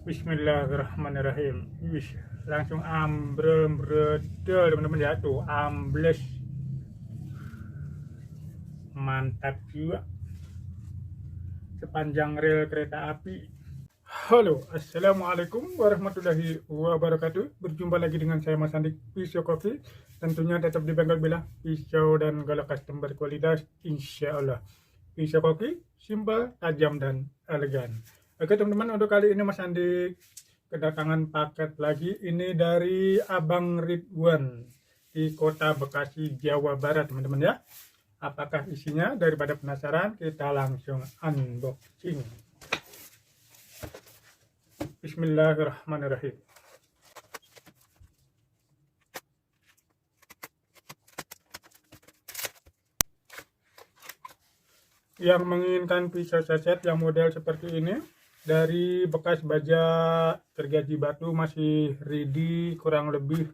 Bismillahirrahmanirrahim. Wih, langsung ambrol bredel teman-teman ya, tuh ambles, mantap juga sepanjang rel kereta api. Halo, assalamualaikum warahmatullahi wabarakatuh. Berjumpa lagi dengan saya Mas Andik Pisau Kopi. Tentunya tetap di Bengkel Bila pisau dan galak custom berkualitas, insya Allah. Pisau Kopi simpel, tajam dan elegan. Oke teman-teman, untuk kali ini Mas Andik kedatangan paket lagi. Ini dari Abang Ridwan di Kota Bekasi, Jawa Barat teman-teman ya. Apakah isinya? Daripada penasaran, kita langsung unboxing. Bismillahirrahmanirrahim. Yang menginginkan pisau saset yang model seperti ini dari bekas baja gergaji batu masih ready, kurang lebih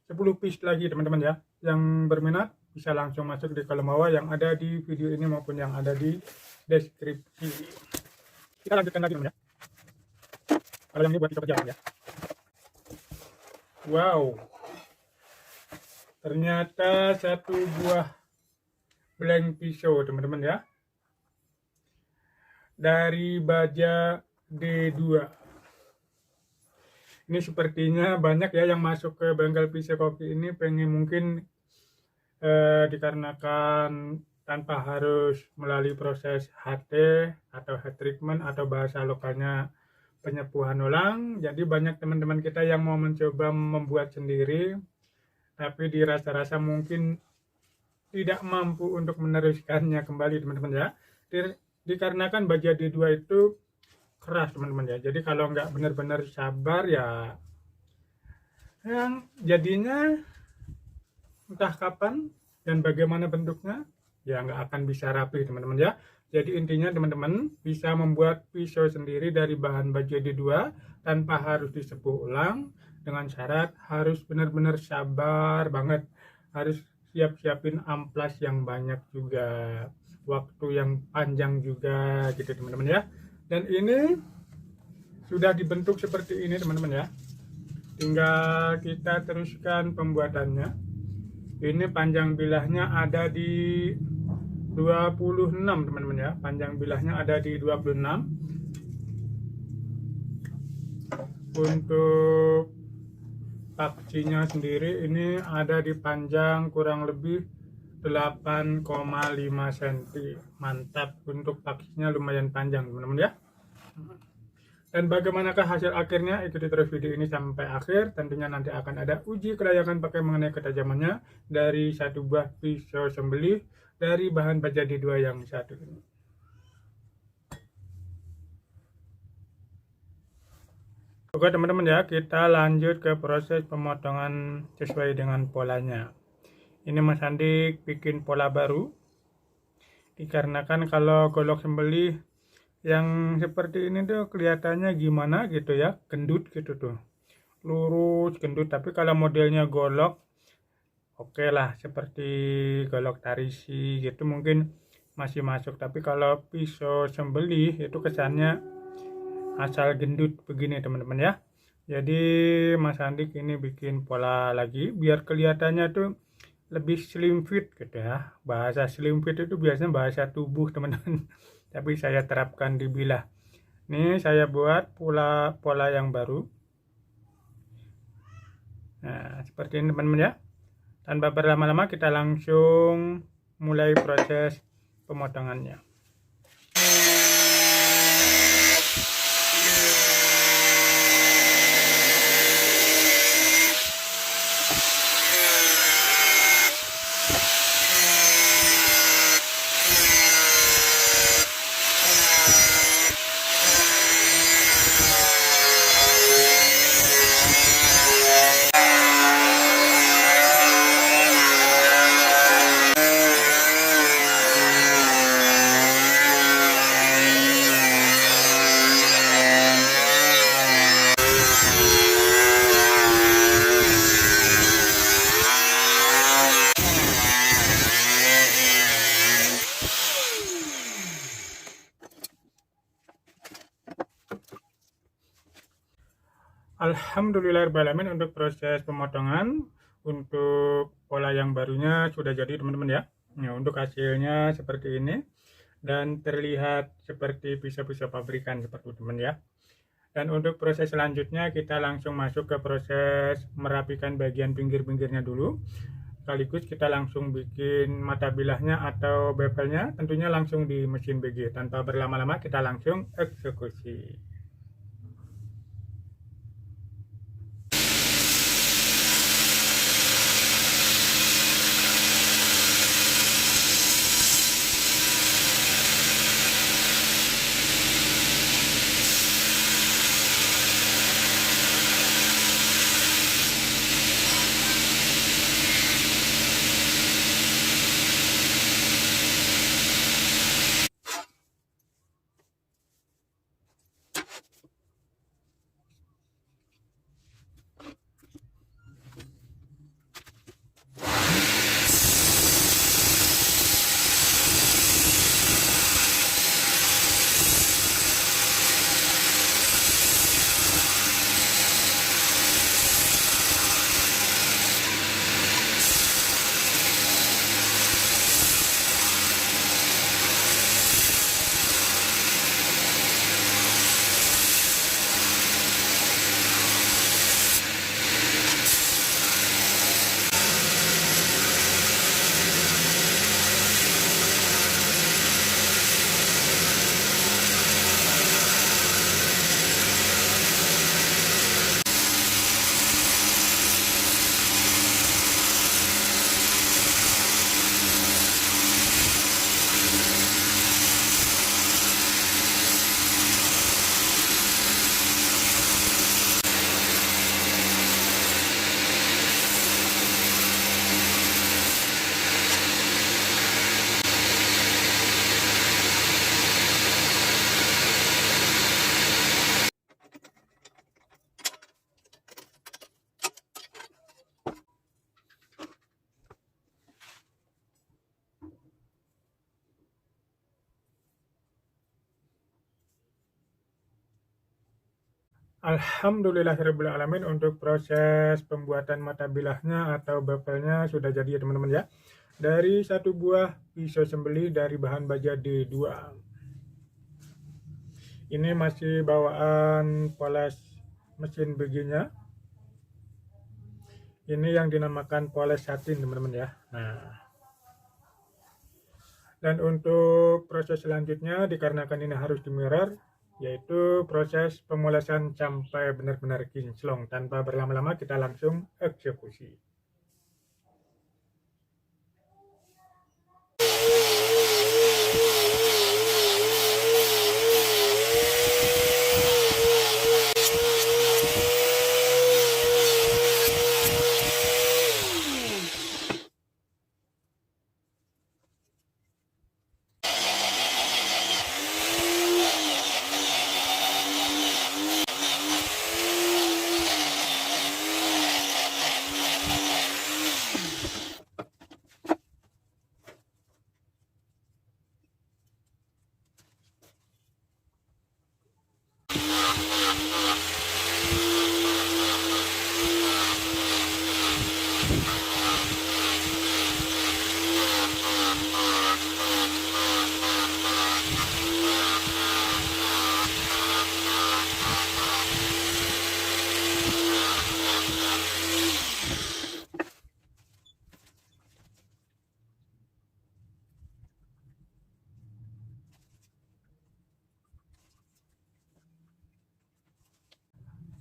10 piece lagi teman-teman ya. Yang berminat bisa langsung masuk di kolom bawah yang ada di video ini maupun yang ada di deskripsi. Kita lanjutkan lagi teman-teman ya. Kalau yang ini buat kita kerja ya. Wow, ternyata satu buah blank pisau teman-teman ya, dari baja D2. Ini sepertinya banyak ya yang masuk ke bengkel pisau kopi ini pengen mungkin dikarenakan tanpa harus melalui proses HT atau heat treatment atau bahasa lokalnya penyepuhan ulang. Jadi banyak teman-teman kita yang mau mencoba membuat sendiri, tapi dirasa-rasa mungkin tidak mampu untuk meneruskannya kembali teman-teman ya. Dikarenakan baja D2 itu keras teman-teman ya. Jadi kalau nggak benar-benar sabar ya, yang jadinya entah kapan dan bagaimana bentuknya ya nggak akan bisa rapi teman-teman ya. Jadi intinya teman-teman bisa membuat pisau sendiri dari bahan baja D2 tanpa harus disepuh ulang, dengan syarat harus benar-benar sabar banget, harus siap-siapin amplas yang banyak juga, waktu yang panjang juga gitu teman-teman ya. Dan ini sudah dibentuk seperti ini teman-teman ya, tinggal kita teruskan pembuatannya. Ini panjang bilahnya ada di 26 teman-teman ya, panjang bilahnya ada di 26. Untuk paksinya sendiri ini ada di panjang kurang lebih 8,5 cm. Mantap, untuk paksinya lumayan panjang teman-teman ya. Dan bagaimanakah hasil akhirnya? Ikuti terus video ini sampai akhir. Tentunya nanti akan ada uji kelayakan pakai mengenai ketajamannya dari satu buah pisau sembelih dari bahan baja D2 yang satu ini. Oke teman-teman ya, kita lanjut ke proses pemotongan sesuai dengan polanya. Ini Mas Andik bikin pola baru, dikarenakan kalau golok sembelih yang seperti ini tuh kelihatannya gimana gitu ya, gendut gitu tuh, lurus gendut. Tapi kalau modelnya golok, oke lah, seperti golok tarisi gitu mungkin masih masuk. Tapi kalau pisau sembelih itu kesannya asal gendut begini teman-teman ya. Jadi Mas Andik ini bikin pola lagi biar kelihatannya tuh lebih slim fit gitu ya. Bahasa slim fit itu biasanya bahasa tubuh teman-teman, tapi saya terapkan di bilah. Ini saya buat pola yang baru. Nah seperti ini teman-teman ya. Tanpa berlama-lama kita langsung mulai proses pemotongannya. Alhamdulillahirrahmanirrahim, untuk proses pemotongan untuk pola yang barunya sudah jadi teman-teman ya. Nah, untuk hasilnya seperti ini dan terlihat seperti pisau-pisau pabrikan seperti itu teman ya. Dan untuk proses selanjutnya kita langsung masuk ke proses merapikan bagian pinggir-pinggirnya dulu. Sekaligus kita langsung bikin mata bilahnya atau bevelnya tentunya langsung di mesin BG. Tanpa berlama-lama kita langsung eksekusi. Alhamdulillahirrahmanirrahim, untuk proses pembuatan mata bilahnya atau bevelnya sudah jadi ya teman-teman ya. Dari satu buah pisau sembeli dari bahan baja D2. Ini masih bawaan poles mesin BG-nya. Ini yang dinamakan poles satin teman-teman ya. Nah, dan untuk proses selanjutnya dikarenakan ini harus di mirror, yaitu proses pemolesan sampai benar-benar kinclong. Tanpa berlama-lama kita langsung eksekusi.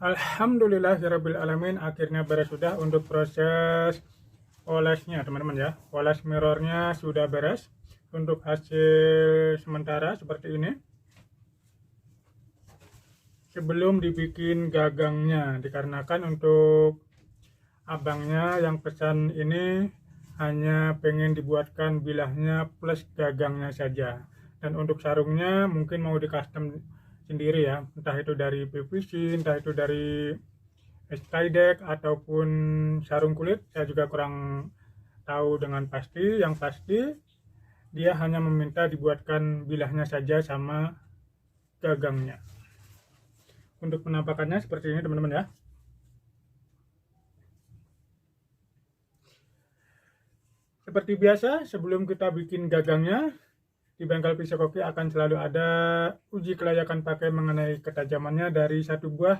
Alhamdulillahirrahmanirrahim, akhirnya beres sudah untuk proses olesnya teman-teman ya. Oles mirrornya sudah beres. Untuk hasil sementara seperti ini. Sebelum dibikin gagangnya, dikarenakan untuk abangnya yang pesan ini hanya pengen dibuatkan bilahnya plus gagangnya saja. Dan untuk sarungnya mungkin mau di custom sendiri ya, entah itu dari PVC, entah itu dari Skydek ataupun sarung kulit, saya juga kurang tahu dengan pasti. Yang pasti dia hanya meminta dibuatkan bilahnya saja sama gagangnya. Untuk penampakannya seperti ini teman-teman ya. Seperti biasa, sebelum kita bikin gagangnya, di bengkel pisau koki akan selalu ada uji kelayakan pakai mengenai ketajamannya dari satu buah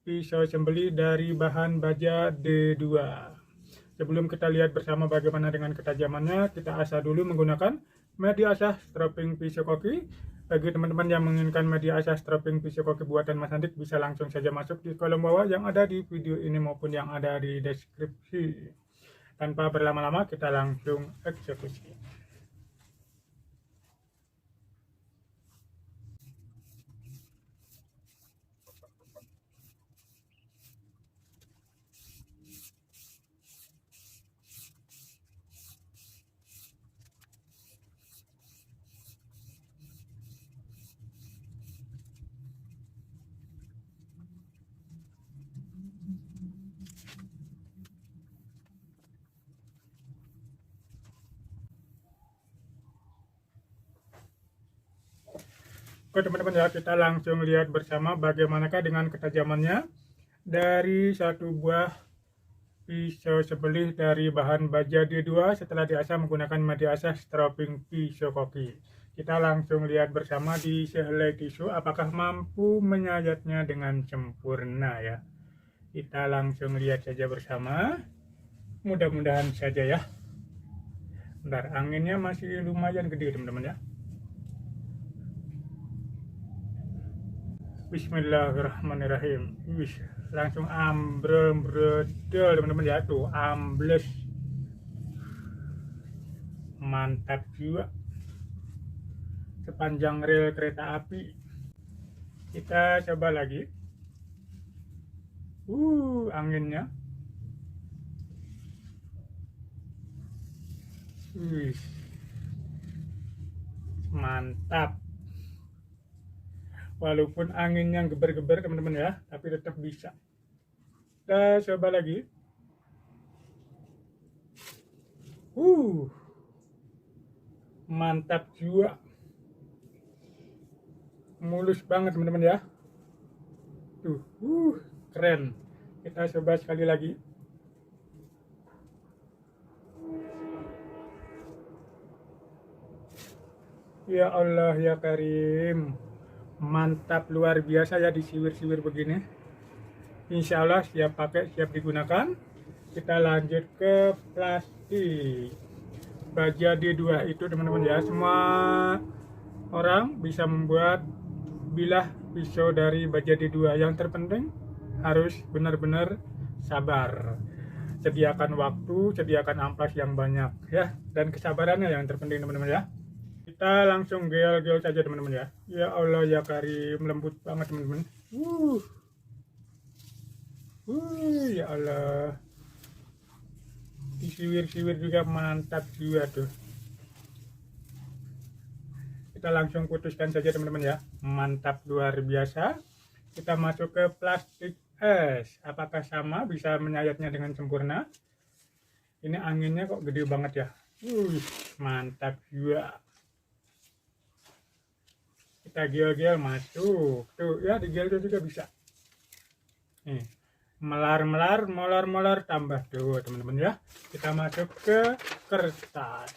pisau sembeli dari bahan baja D2. Sebelum kita lihat bersama bagaimana dengan ketajamannya, kita asah dulu menggunakan media asah stropping pisau koki. Bagi teman-teman yang menginginkan media asah stropping pisau koki buatan Mas Andik, bisa langsung saja masuk di kolom bawah yang ada di video ini maupun yang ada di deskripsi. Tanpa berlama-lama, kita langsung eksekusi. Oke teman-teman ya, kita langsung lihat bersama bagaimanakah dengan ketajamannya dari satu buah pisau sembelih dari bahan baja D2 setelah diasah menggunakan media asah stropping pisau koki. Kita langsung lihat bersama di sehelai tisu apakah mampu menyayatnya dengan sempurna ya. Kita langsung lihat saja bersama. Mudah-mudahan saja ya. Bentar, anginnya masih lumayan gede teman-teman ya. Bismillahirrahmanirrahim. Wih, langsung ambrol teman-teman ya, tuh ambles. Mantap juga. Sepanjang rel kereta api. Kita coba lagi. Anginnya. Wih. Mantap. Walaupun anginnya geber-geber teman-teman ya, tapi tetap bisa. Kita coba lagi. Mantap juga. Mulus banget teman-teman ya. Tuh, keren. Kita coba sekali lagi. Ya Allah ya Karim. Mantap luar biasa ya, disiwir-siwir begini. Insya Allah siap pakai, siap digunakan. Kita lanjut ke plastik baja D2 itu teman-teman ya. Semua orang bisa membuat bilah pisau dari baja D2. Yang terpenting harus benar-benar sabar. Sediakan waktu, sediakan ampas yang banyak ya, dan kesabarannya yang terpenting teman-teman ya. Kita langsung gel-gel saja teman-teman ya. Ya Allah ya Karim, lembut banget teman-teman. Ya Allah. Disiwir-siwir juga mantap juga tuh. Kita langsung putuskan saja teman-teman ya. Mantap luar biasa. Kita masuk ke plastik es. Apakah sama bisa menyayatnya dengan sempurna? Ini anginnya kok gede banget ya. Mantap juga. Kita gel-gel masuk tuh ya, digel juga bisa. Nih, melar-melar, molar-molar tambah tuh teman-teman ya. Kita masuk ke kertas.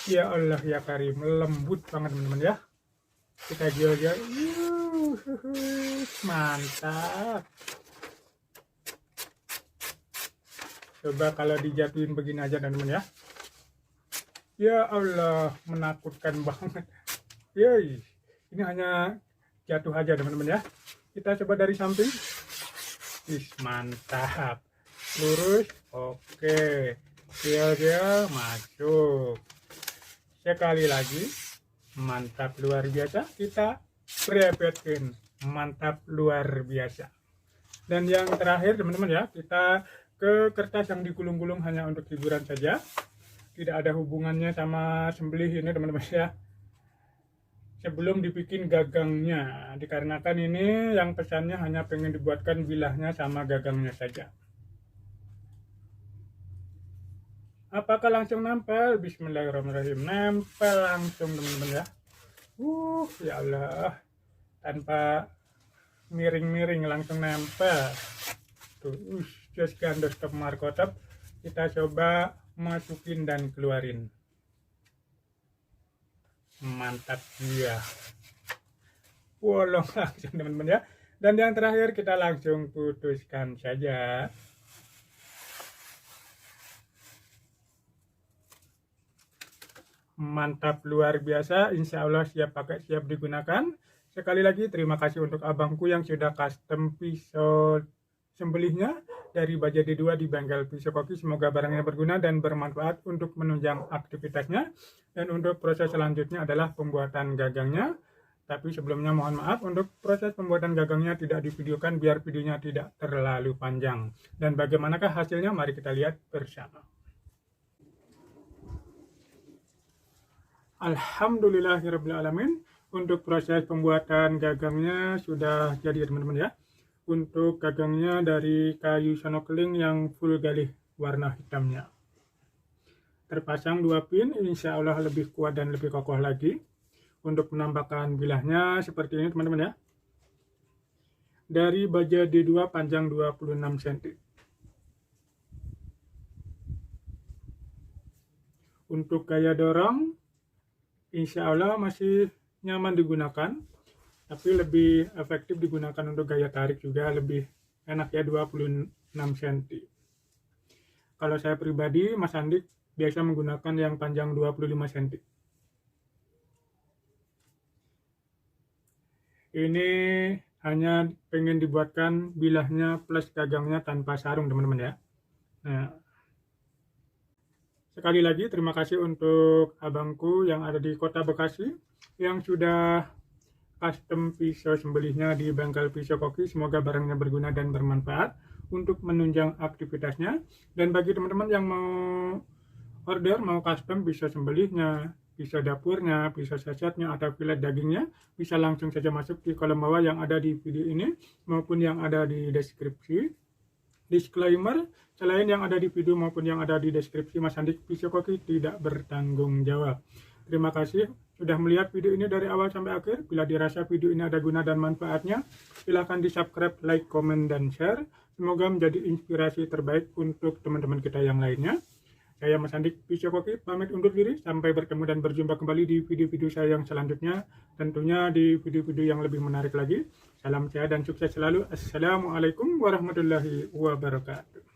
Ya Allah ya Karim, lembut banget teman-teman ya. Kita gel-gel. Mantap. Coba kalau dijatuhin begini aja teman-teman ya. Ya Allah, menakutkan banget. Yoi, ini hanya jatuh aja teman-teman ya. Kita coba dari samping. Mantap. Lurus, oke. Gel-gel masuk. Sekali lagi. Mantap luar biasa. Kita prepetkan. Mantap luar biasa. Dan yang terakhir teman-teman ya, kita ke kertas yang digulung-gulung hanya untuk hiburan saja. Tidak ada hubungannya sama sembelih ini teman-teman ya. Sebelum dibikin gagangnya, dikarenakan ini yang pesannya hanya pengen dibuatkan bilahnya sama gagangnya saja. Apakah langsung nempel? Bismillahirrahmanirrahim. Nempel langsung teman-teman ya. Ya Allah, tanpa miring-miring langsung nempel tuh. Just gandos stop markotop. Kita coba masukin dan keluarin. Mantap ya, bolong langsung teman-teman ya. Dan yang terakhir kita langsung putuskan saja. Mantap luar biasa, insya Allah siap pakai, siap digunakan. Sekali lagi terima kasih untuk abangku yang sudah custom pisau sembelihnya dari Baja D2 di bengkel pisau koki. Semoga barangnya berguna dan bermanfaat untuk menunjang aktivitasnya. Dan untuk proses selanjutnya adalah pembuatan gagangnya. Tapi sebelumnya mohon maaf untuk proses pembuatan gagangnya tidak divideokan biar videonya tidak terlalu panjang. Dan bagaimanakah hasilnya, mari kita lihat bersama. Alhamdulillahirrahmanirrahim. Untuk proses pembuatan gagangnya sudah jadi ya teman-teman ya. Untuk gagangnya dari kayu sonokeling yang full galih warna hitamnya. Terpasang 2 pin, insya Allah lebih kuat dan lebih kokoh lagi. Untuk menambahkan bilahnya seperti ini teman-teman ya. Dari Baja D2 panjang 26 cm. Untuk gaya dorong, insya Allah masih nyaman digunakan, tapi lebih efektif digunakan untuk gaya tarik juga lebih enak ya, 26 cm. Kalau saya pribadi, Mas Andik biasa menggunakan yang panjang 25 cm. Ini hanya pengen dibuatkan bilahnya plus gagangnya tanpa sarung teman-teman ya. Nah, sekali lagi terima kasih untuk abangku yang ada di Kota Bekasi yang sudah custom pisau sembelihnya di bengkel pisau koki. Semoga barangnya berguna dan bermanfaat untuk menunjang aktivitasnya. Dan bagi teman-teman yang mau order, mau custom pisau sembelihnya, pisau dapurnya, pisau sacetnya, atau filet dagingnya, bisa langsung saja masuk di kolom bawah yang ada di video ini maupun yang ada di deskripsi. Disclaimer, selain yang ada di video maupun yang ada di deskripsi, Mas Andik Pisau Koki tidak bertanggung jawab. Terima kasih sudah melihat video ini dari awal sampai akhir. Bila dirasa video ini ada guna dan manfaatnya, silahkan di subscribe, like, komen, dan share. Semoga menjadi inspirasi terbaik untuk teman-teman kita yang lainnya. Saya Mas Andik Pisau Koki pamit undur diri. Sampai bertemu dan berjumpa kembali di video-video saya yang selanjutnya. Tentunya di video-video yang lebih menarik lagi. Salam sehat dan sukses selalu. Assalamualaikum warahmatullahi wabarakatuh.